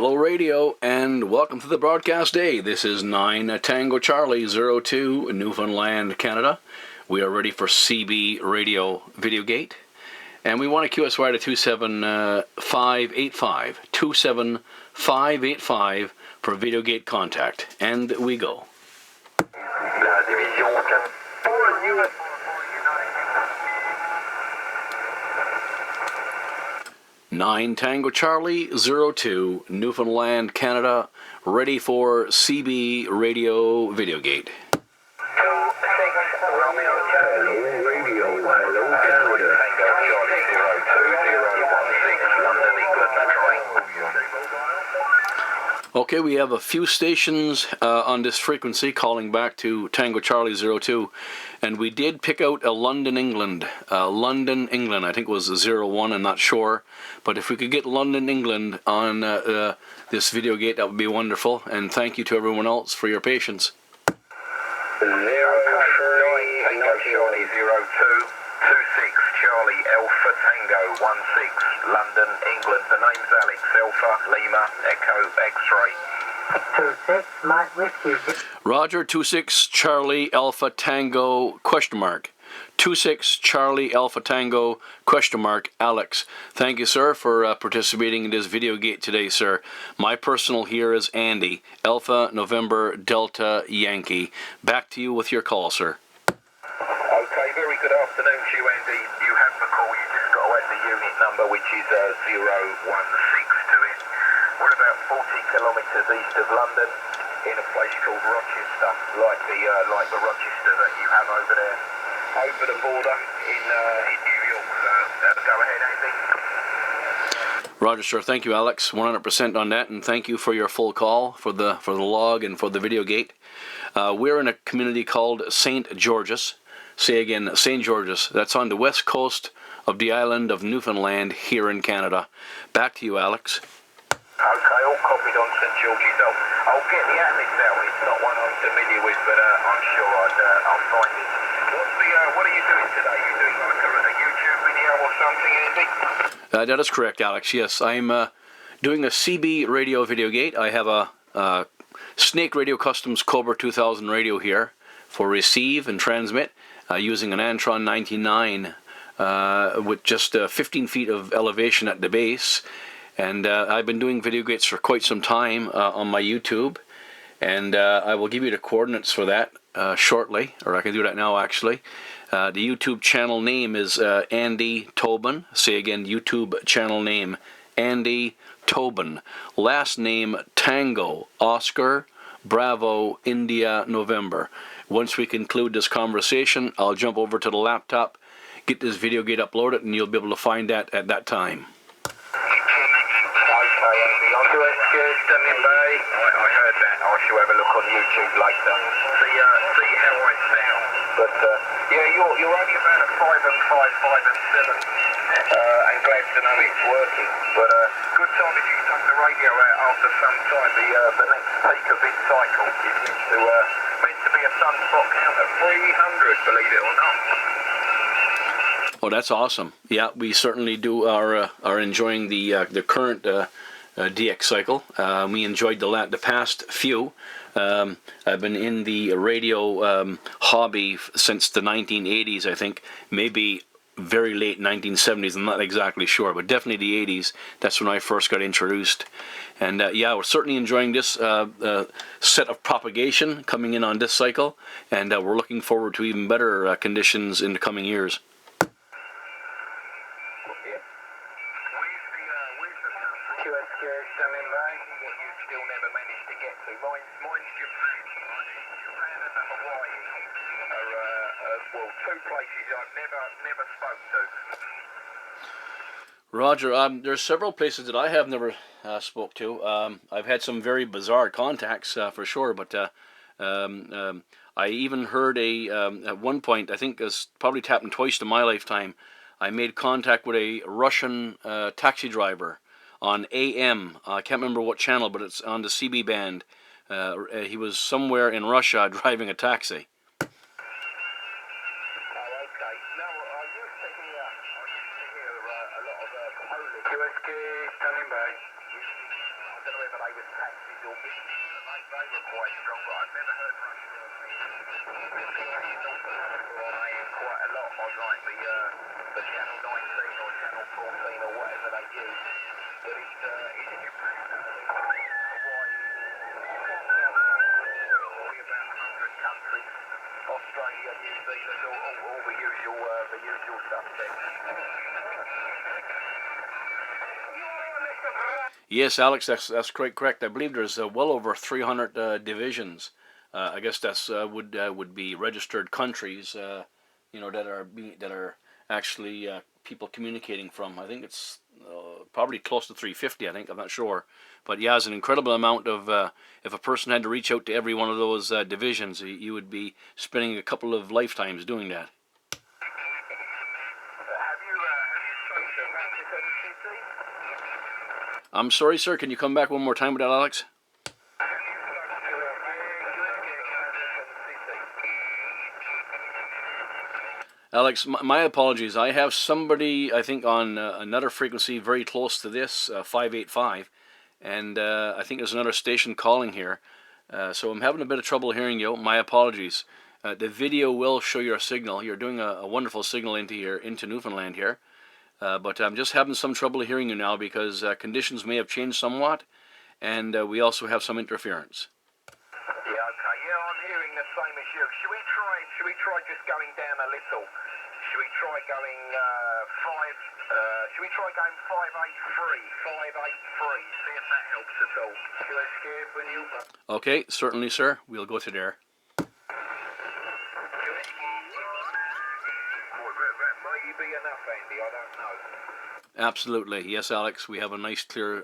Hello Radio, and welcome to the broadcast day. This is 9 Tango Charlie 02, Newfoundland, Canada. We are ready for CB Radio VideoGate, and we want to QSY to 27585, 27585 for VideoGate contact, and we go. 9 Tango Charlie 02, Newfoundland, Canada, ready for CB Radio VideoGate. Okay, we have a few stations on this frequency calling back to Tango Charlie 02, and we did pick out a London, England. London, England, I think it was 01, I'm not sure. But if we could get London, England on this VideoGate, that would be wonderful. And thank you to everyone else for your patience. 9 Tango Charlie 02, 26 Charlie Alpha Tango 16, London, England. The name's Alex, Alpha Lima Echo X-Ray. 26, Mike with you. Roger, 26 Charlie Alpha Tango question mark. 26 Charlie Alpha Tango question mark Alex. Thank you, sir, for participating in this VideoGate today, sir. My personal here is Andy, Alpha November Delta Yankee. Back to you with your call, sir. Okay, very good afternoon to you, Andy. You have the call. You just got to add the unit number, which is 016 to it. We're about 40 kilometres east of London, in a place called Rochester, like the Rochester that you have over there, over the border in New York. Go ahead, Andy. Roger, sir. Thank you, Alex. 100% on that, and thank you for your full call, for the log, and for the VideoGate. We're in a community called St. George's. Say again, St. George's. That's on the west coast of the island of Newfoundland here in Canada. Back to you, Alex. Okay, all copied on St. George's. I'll get the atlas out. It's not one I'm familiar with, but I'm sure I'll find it. What are you doing today? You doing like a YouTube video or something, Andy? That is correct, Alex. Yes, I'm doing a CB Radio VideoGate. I have a Snake Radio Customs Cobra 2000 radio here for receive and transmit using an Antron 99 with just 15 feet of elevation at the base. And I've been doing VideoGates for quite some time on my YouTube, and I will give you the coordinates for that shortly, or I can do that now actually. The YouTube channel name is Andy Tobin. Say again, YouTube channel name, Andy Tobin. Last name, Tango, Oscar, Bravo, India, November. Once we conclude this conversation, I'll jump over to the laptop, get this VideoGate uploaded, and you'll be able to find that at that time. I heard that. I shall have a look on YouTube later. See how I sound. But yeah, you're only about a 5 and 7. I'm glad to know it's working. But good time if you take the radio out after some time. The next peak of this cycle is meant to be a sunspot count of 300, believe it or not. Oh, that's awesome. Yeah, we certainly are enjoying the current DX cycle. We enjoyed the past few. I've been in the radio hobby since the 1980s, I think. Maybe very late 1970s, I'm not exactly sure, but definitely the 80s. That's when I first got introduced. And yeah, we're certainly enjoying this set of propagation coming in on this cycle, and we're looking forward to even better conditions in the coming years. Roger, there's several places that I have never spoke to. I've had some very bizarre contacts for sure, but I even heard at one point, I think it's probably happened twice in my lifetime, I made contact with a Russian taxi driver on AM. I can't remember what channel, but it's on the CB band. He was somewhere in Russia driving a taxi. don't know whether they was taxis or business, but they were quite strong, but I've never heard Russia on AM quite a lot on like the Channel 19 or Channel 14 or whatever they use. But it's Japan, Hawaii, probably about 100 countries, Australia, New Zealand, all the usual suspects. Yes, Alex, that's quite correct. I believe there's well over 300 divisions. I guess that's would be registered countries, that are actually people communicating from. I think it's probably close to 350. I think, I'm not sure, but yeah, it's an incredible amount of. If a person had to reach out to every one of those divisions, you would be spending a couple of lifetimes doing that. Have you spoken to Vatican City? I'm sorry, sir. Can you come back one more time with that, Alex? Alex, my apologies. I have somebody, I think, on another frequency very close to this, 585, and I think there's another station calling here. So I'm having a bit of trouble hearing you. My apologies. The video will show your signal. You're doing a wonderful signal into Newfoundland here. But I'm just having some trouble hearing you now because conditions may have changed somewhat, and we also have some interference. Yeah, okay. Yeah, I'm hearing the same as you. Should we try just going down a little? Should we try going 583? See if that helps at all. Should I scare with you? Okay, certainly, sir. We'll go to there. May be enough, Andy. I don't know. Absolutely. Yes, Alex. We have a nice clear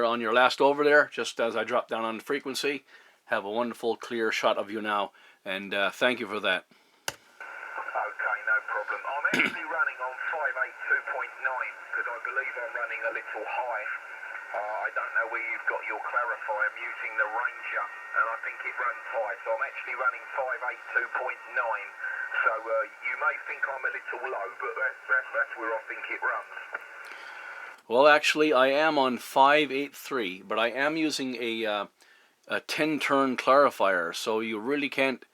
on your last over there, just as I drop down on the frequency. Have a wonderful clear shot of you now, and thank you for that. Okay, no problem. I'm actually running on 582.9 because I believe I'm running a little high. I don't know where you've got your clarifier. I'm using the Ranger, and I think it runs high, so I'm actually running 582.9. So you may think I'm a little low, but that's where I think it runs. Well, actually, I am on 583, but I am using a 10-turn clarifier, so you really can't.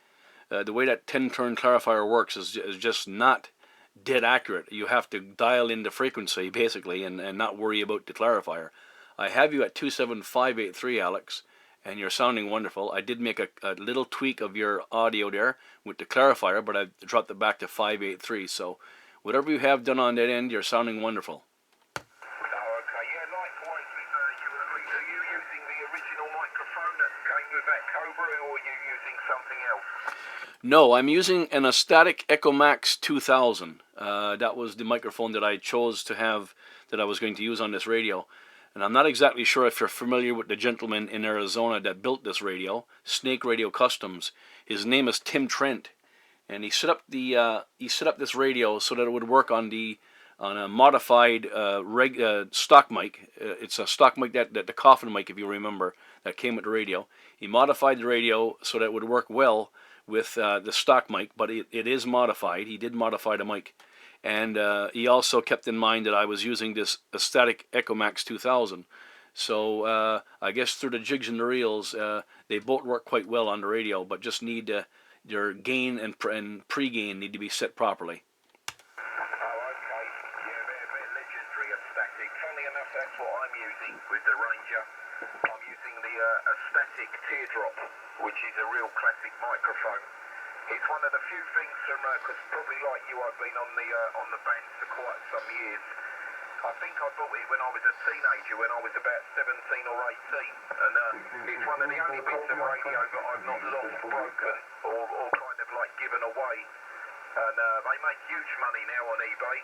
The way that 10-turn clarifier works is just not dead accurate. You have to dial in the frequency, basically, and not worry about the clarifier. I have you at 27583, Alex, and you're sounding wonderful. I did make a little tweak of your audio there with the clarifier, but I dropped it back to 583. So whatever you have done on that end, you're sounding wonderful. Oh, okay. Yeah, likewise with you. Are you using the original microphone that came with that Cobra, or are you using something else? No, I'm using an Astatic Echo Max 2000. That was the microphone that I chose to have, that I was going to use on this radio. And I'm not exactly sure if you're familiar with the gentleman in Arizona that built this radio, Snake Radio Customs. His name is Tim Trent, and he set up this radio so that it would work on a modified stock mic. It's a stock mic, that the coffin mic, if you remember, that came with the radio. He modified the radio so that it would work well with the stock mic, but it is modified. He did modify the mic. And he also kept in mind that I was using this Astatic Echo Max 2000. So I guess through the jigs and the reels, they both work quite well on the radio, but just need their gain and pre-gain need to be set properly. Oh, okay. Yeah, they're legendary Astatic. Funny enough, that's what I'm using with the Ranger. I'm using the Astatic Teardrop, which is a real classic microphone. It's one of the few things because probably like you, I've been on the band for quite some years. I think I bought it when I was a teenager, when I was about 17 or 18, and it's one of the only bits of radio that I've not lost, broken, or kind of like given away. And they make huge money now on eBay.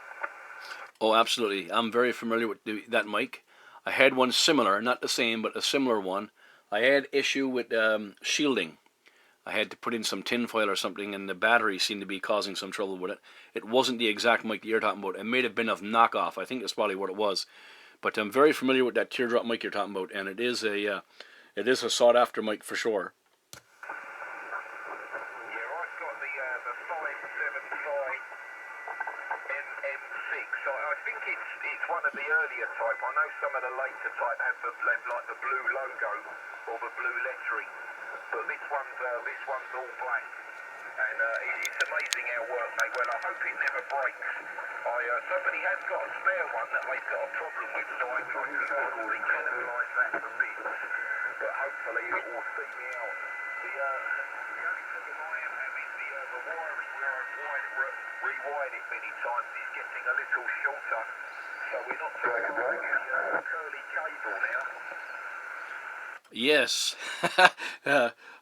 Oh, absolutely. I'm very familiar with that mic. I had one similar, not the same, but a similar one. I had issue with shielding. I had to put in some tin foil or something, and the battery seemed to be causing some trouble with it. It wasn't the exact mic that you're talking about. It may have been a knockoff. I think that's probably what it was. But I'm very familiar with that teardrop mic you're talking about, and it is a sought-after mic for sure. Yeah, I've got the 575 M6. I think it's one of the earlier type. I know some of the later type have like the blue logo or the blue lettering, but this one's all black. And it's amazing how well they well. I hope it never breaks. Somebody has got a spare one that they've got a problem with, so I can probably cannibalize that for bits. But hopefully it will see me out. The only problem I am having the wiring where I've rewired it many times is getting a little shorter. So we're not talking about the curly cable now. Yes,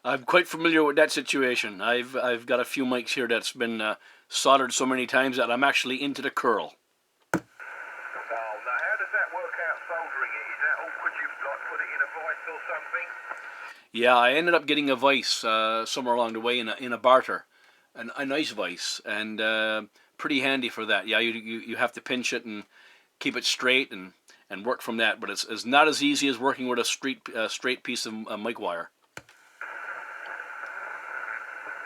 I'm quite familiar with that situation. I've got a few mics here that's been soldered so many times that I'm actually into the curl. Oh, now how does that work out soldering it? Is that all? Could you like put it in a vise or something? Yeah, I ended up getting a vise somewhere along the way in a barter, a nice vise, and pretty handy for that. Yeah, you have to pinch it and keep it straight and work from that, but it's not as easy as working with a straight piece of mic wire. Yeah,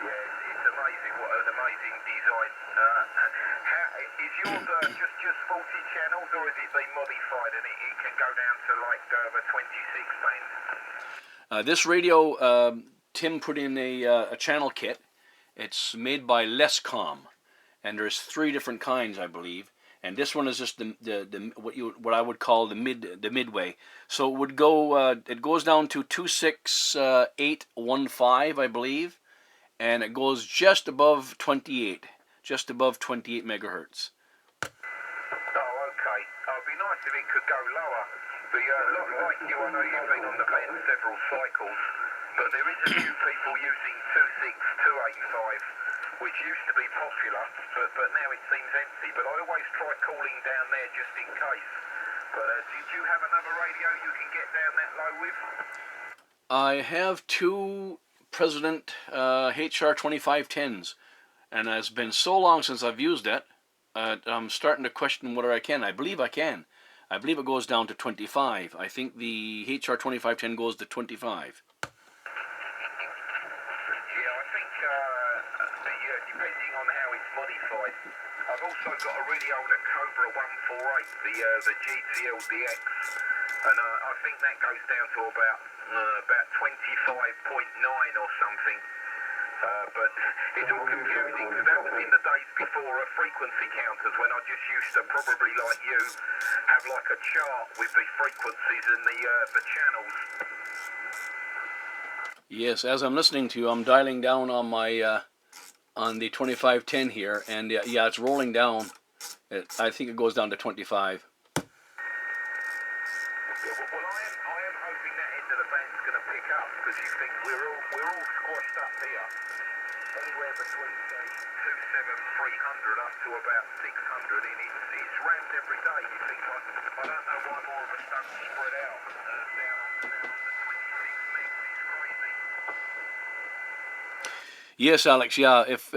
it's amazing. What an amazing design. Is yours just 40 channels, or is it been modified and it can go down to like the 26 band? This radio, Tim put in a channel kit. It's made by Lescom, and there's 3 different kinds, I believe. And this one is just the what I would call the midway. So it would go it goes down to 26815, I believe, and it goes just above 28 megahertz. Oh, okay. It'd be nice if it could go lower. Like you, I know you've been on the band several cycles, but there is a few people using 26285, which used to be popular, but now it seems empty. But I always try calling down there just in case. But did you have another radio you can get down that low with? I have 2 President HR 2510s, and it's been so long since I've used that. I'm starting to question whether I can. I believe I can. I believe it goes down to 25. I think the HR 2510 goes to 25. Yeah, I think depending on how it's modified. I've also got a really older Cobra 148, the GTL DX, and I think that goes down to about 25.9 or something. But it's all confusing because that was in the days before frequency counters, when I just used to, probably like you, have like a chart with the frequencies and the channels. Yes, as I'm listening to you, I'm dialing down on my on the 2510 here, and yeah, it's rolling down. I think it goes down to 25. Well, I am hoping that end of the band's going to pick up, because you think we're all squashed up here, anywhere between say 27300 up to about 600, and it's rammed every day. You think, like, I don't know why more of us don't spread out down on the 26 megs. It's crazy. Yes, Alex. Yeah, if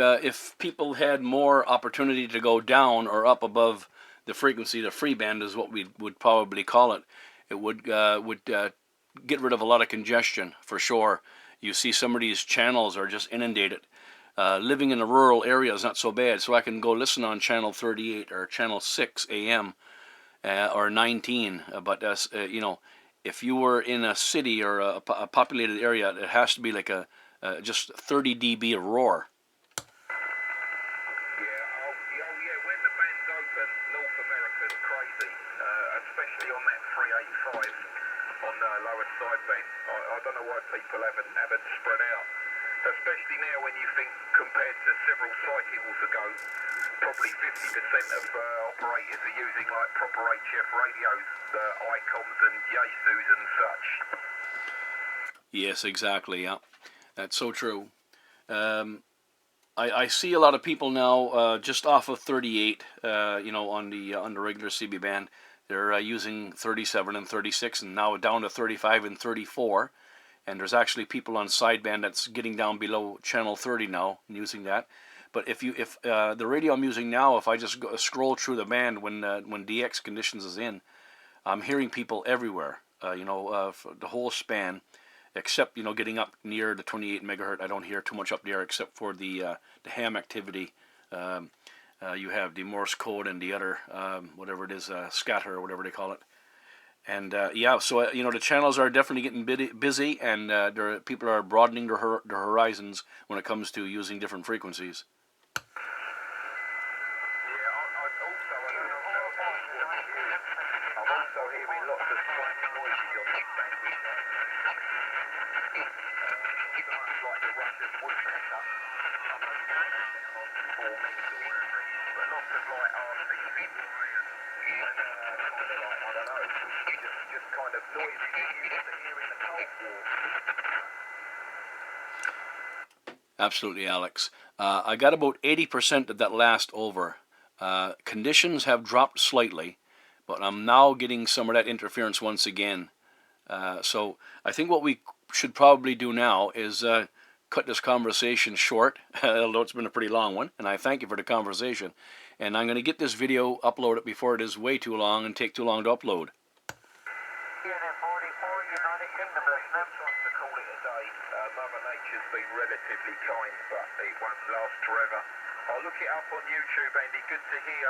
people had more opportunity to go down or up above the frequency, the free band is what we would probably call it. It would get rid of a lot of congestion for sure. You see some of these channels are just inundated. Living in a rural area is not so bad, so I can go listen on channel 38 or channel 6 AM or 19. But you know, if you were in a city or a populated area, it has to be like a just 30 dB of roar. Yeah, when the band's open, North America's crazy, especially on that 385 on the lower sideband. I don't know why people haven't spread out, especially now when you think, compared to several cycles ago, probably 50% of operators are using like proper HF radios, ICOMs and Yaesus and such. Yes, exactly. Yeah, that's so true. I see a lot of people now just off of 38, you know, on the regular CB band. They're using 37 and 36, and now down to 35 and 34. And there's actually people on sideband that's getting down below channel 30 now and using that. But if the radio I'm using now, if I just scroll through the band when DX conditions is in, I'm hearing people everywhere. You know, for the whole span. Except, you know, getting up near the 28 megahertz, I don't hear too much up there except for the ham activity You have the Morse code and the other, whatever it is, scatter or whatever they call it. And yeah, so you know, the channels are definitely getting busy, and people are broadening their horizons when it comes to using different frequencies. Absolutely, Alex. I got about 80% of that last over. Conditions have dropped slightly, but I'm now getting some of that interference once again. So I think what we should probably do now is cut this conversation short, although it's been a pretty long one, and I thank you for the conversation. And I'm going to get this video uploaded before it is way too long and take too long to upload. Mother Nature's been relatively kind, but it won't last forever. I'll look it up on YouTube, Andy. Good to hear.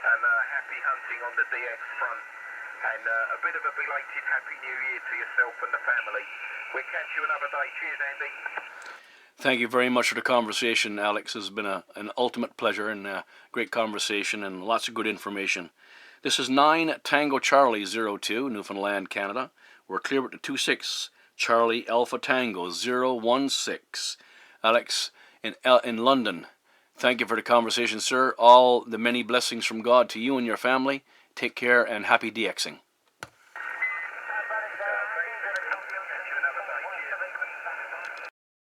And happy hunting on the DX front. And a bit of a belated Happy New Year to yourself and the family. We'll catch you another day. Cheers, Andy. Thank you very much for the conversation, Alex. It's been an ultimate pleasure and a great conversation and lots of good information. This is 9 Tango Charlie 02, Newfoundland, Canada. We're clear with the 26 Charlie Alpha Tango 016. Alex in London. Thank you for the conversation, sir. All the many blessings from God to you and your family. Take care and happy DXing.